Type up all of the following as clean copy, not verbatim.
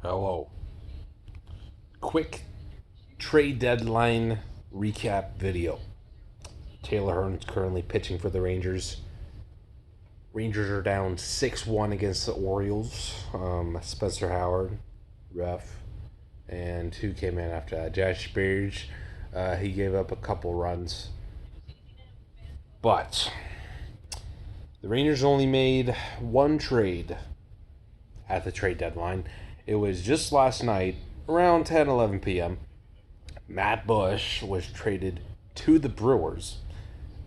Hello. Quick trade deadline recap video. Taylor Hearn's currently pitching for the Rangers. Rangers are down 6-1 against the Orioles. Spencer Howard, ref, and who came in after that? Josh Spears. He gave up a couple runs. But the Rangers only made one trade at the trade deadline. It was just last night, around 10:11 p.m. Matt Bush was traded to the Brewers,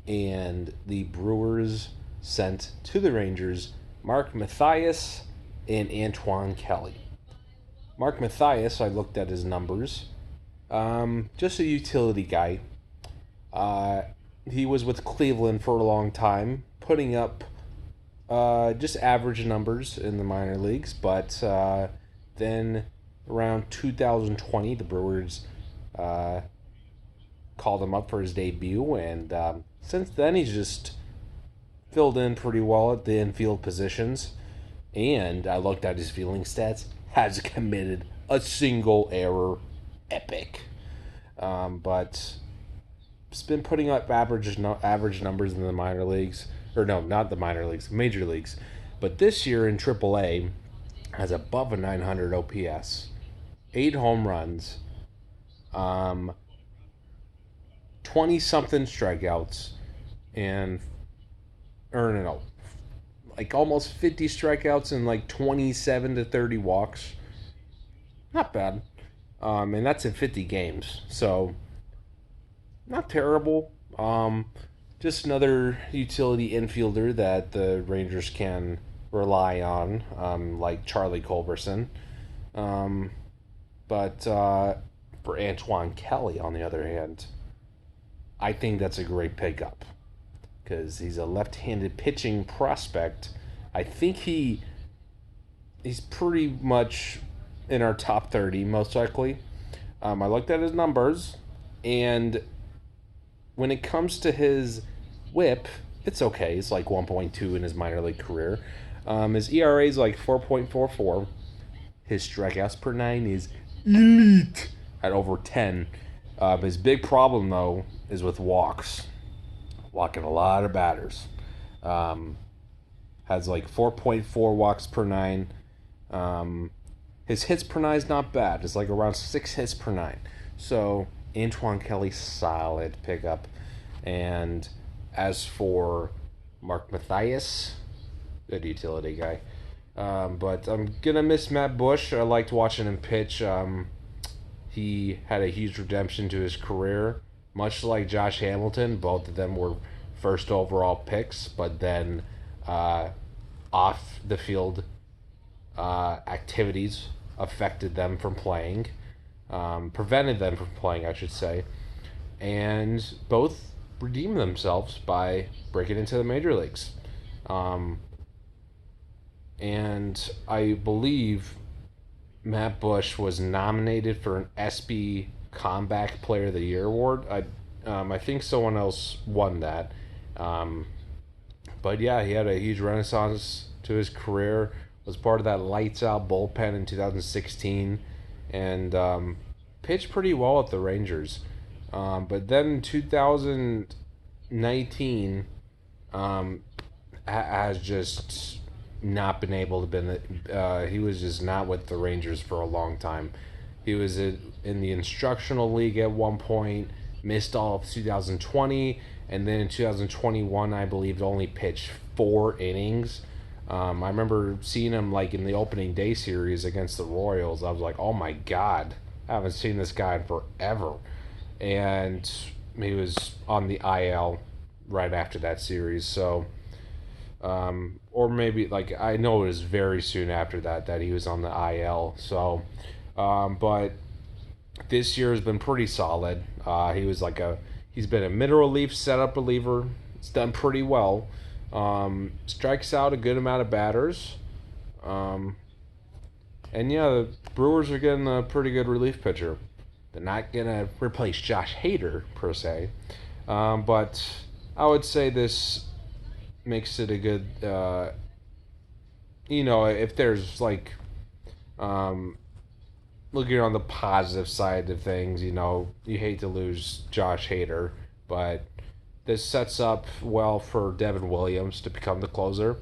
and the Brewers sent to the Rangers Mark Mathias and Antoine Kelly. Mark Mathias, I looked at his numbers, just a utility guy. He was with Cleveland for a long time, putting up just average numbers in the minor leagues, but then around 2020, the Brewers called him up for his debut, and since then he's just filled in pretty well at the infield positions. And I looked at his fielding stats, has committed a single error, epic. But it's been putting up average numbers in the minor leagues, or no, not the minor leagues, major leagues. But this year in AAA, has above a 900 OPS, 8 home runs, 20 something strikeouts, and or no, like almost 50 strikeouts and like 27 to 30 walks. Not bad. And that's in 50 games. So not terrible. Just another utility infielder that the Rangers can rely on, like Charlie Culberson. But for Antoine Kelly, on the other hand, I think that's a great pickup because he's a left-handed pitching prospect. I think he's pretty much in our top 30, most likely. I looked at his numbers, and when it comes to his whip, it's okay. It's like 1.2 in his minor league career. His ERA is like 4.44. His strikeouts per nine is elite at over 10. His big problem, though, is with walks. Walking a lot of batters. Has like 4.4 walks per nine. His hits per nine is not bad. It's like around 6 hits per nine. So Antoine Kelly, solid pickup. And as for Mark Mathias, good utility guy. But I'm gonna miss Matt Bush. I liked watching him pitch. He had a huge redemption to his career, much like Josh Hamilton. Both of them were first overall picks, but then off the field activities affected them from playing, prevented them from playing, I should say, and both redeemed themselves by breaking into the major leagues. And I believe Matt Bush was nominated for an SB Comeback Player of the Year award. I think someone else won that. But yeah, he had a huge renaissance to his career. Was part of that lights out bullpen in 2016, and pitched pretty well at the Rangers. But then in 2019, has just not been able to been. He was just not with the Rangers for a long time. He was in the instructional league at one point, missed all of 2020, and then in 2021, I believe, only pitched 4 innings. I remember seeing him like in the opening day series against the Royals. I was like, oh my god, I haven't seen this guy in forever. And he was on the IL right after that series. So, or maybe like I know it was very soon after that he was on the IL. So, but this year has been pretty solid. He's been a middle relief, setup reliever. It's done pretty well. Strikes out a good amount of batters. And yeah, the Brewers are getting a pretty good relief pitcher. They're not going to replace Josh Hader, per se. But I would say this makes it a good, if there's like looking on the positive side of things, you hate to lose Josh Hader, but this sets up well for Devin Williams to become the closer.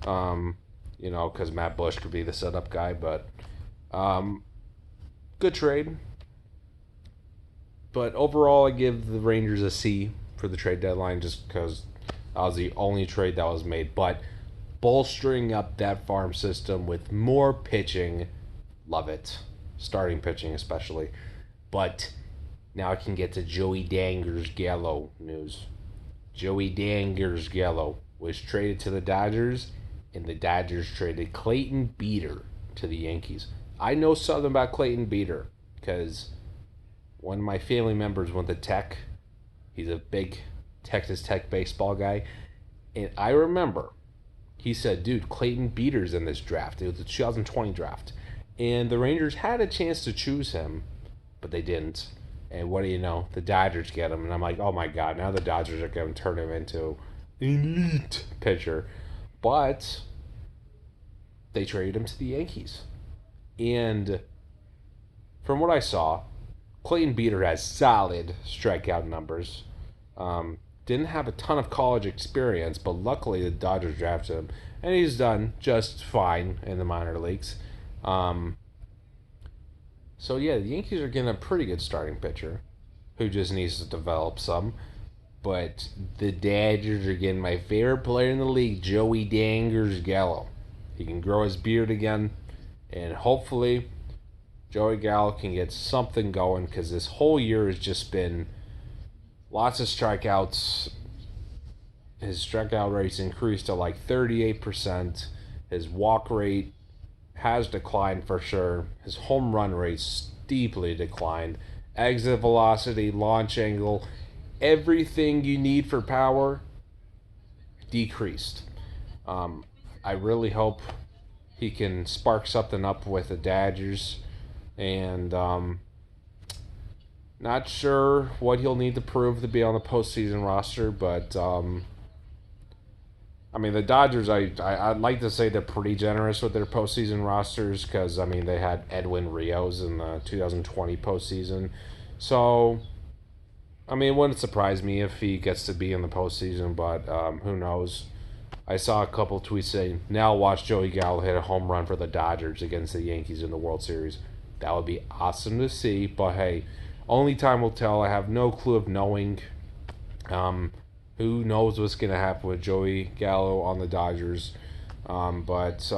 Um, because Matt Bush could be the setup guy, but um, good trade. But overall, I give the Rangers a C for the trade deadline just because that was the only trade that was made. But bolstering up that farm system with more pitching, love it. Starting pitching, especially. But now I can get to Joey Danger's Gallo news. Joey Danger's Gallo was traded to the Dodgers, and the Dodgers traded Clayton Beeter to the Yankees. I know something about Clayton Beeter because one of my family members went to Tech. He's a big Texas Tech baseball guy. And I remember he said, dude, Clayton Beeter's in this draft. It was the 2020 draft. And the Rangers had a chance to choose him, but they didn't. And what do you know? The Dodgers get him. And I'm like, oh my God, now the Dodgers are going to turn him into elite pitcher. But they traded him to the Yankees. And from what I saw, Clayton Beeter has solid strikeout numbers. Didn't have a ton of college experience, but luckily the Dodgers drafted him, and he's done just fine in the minor leagues. So yeah, the Yankees are getting a pretty good starting pitcher, who just needs to develop some. But the Dodgers are getting my favorite player in the league, Joey Dangers Gallo. He can grow his beard again, and hopefully Joey Gallo can get something going because this whole year has just been lots of strikeouts. His strikeout rate's increased to like 38%. His walk rate has declined for sure. His home run rate steeply declined. Exit velocity, launch angle, everything you need for power decreased. I really hope he can spark something up with the Dodgers. And not sure what he'll need to prove to be on the postseason roster, but the Dodgers, I'd like to say they're pretty generous with their postseason rosters because, they had Edwin Rios in the 2020 postseason. So, it wouldn't surprise me if he gets to be in the postseason, but who knows. I saw a couple tweets saying, now watch Joey Gallo hit a home run for the Dodgers against the Yankees in the World Series. That would be awesome to see, but hey, only time will tell. I have no clue of knowing. Who knows what's going to happen with Joey Gallo on the Dodgers. But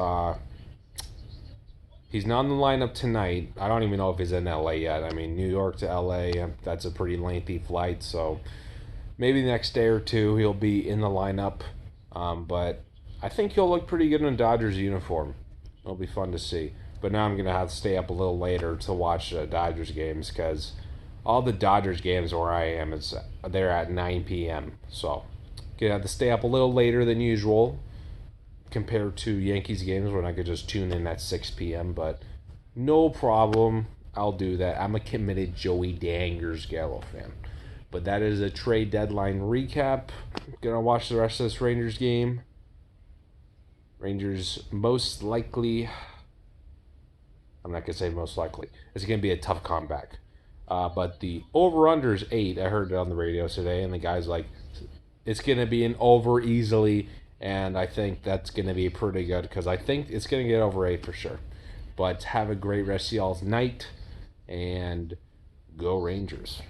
he's not in the lineup tonight. I don't even know if he's in LA yet. New York to LA, that's a pretty lengthy flight. So maybe the next day or two he'll be in the lineup. But I think he'll look pretty good in a Dodgers uniform. It'll be fun to see. But now I'm going to have to stay up a little later to watch Dodgers games because all the Dodgers games where I am, they're at 9 p.m. So going to have to stay up a little later than usual compared to Yankees games when I could just tune in at 6 p.m. But no problem. I'll do that. I'm a committed Joey Dangers Gallo fan. But that is a trade deadline recap. Going to watch the rest of this Rangers game. Rangers most likely... I'm not going to say most likely. It's going to be a tough comeback. But the over-under is 8. I heard it on the radio today, and the guy's like, it's going to be an over easily, and I think that's going to be pretty good because I think it's going to get over 8 for sure. But have a great rest of y'all's night, and go Rangers.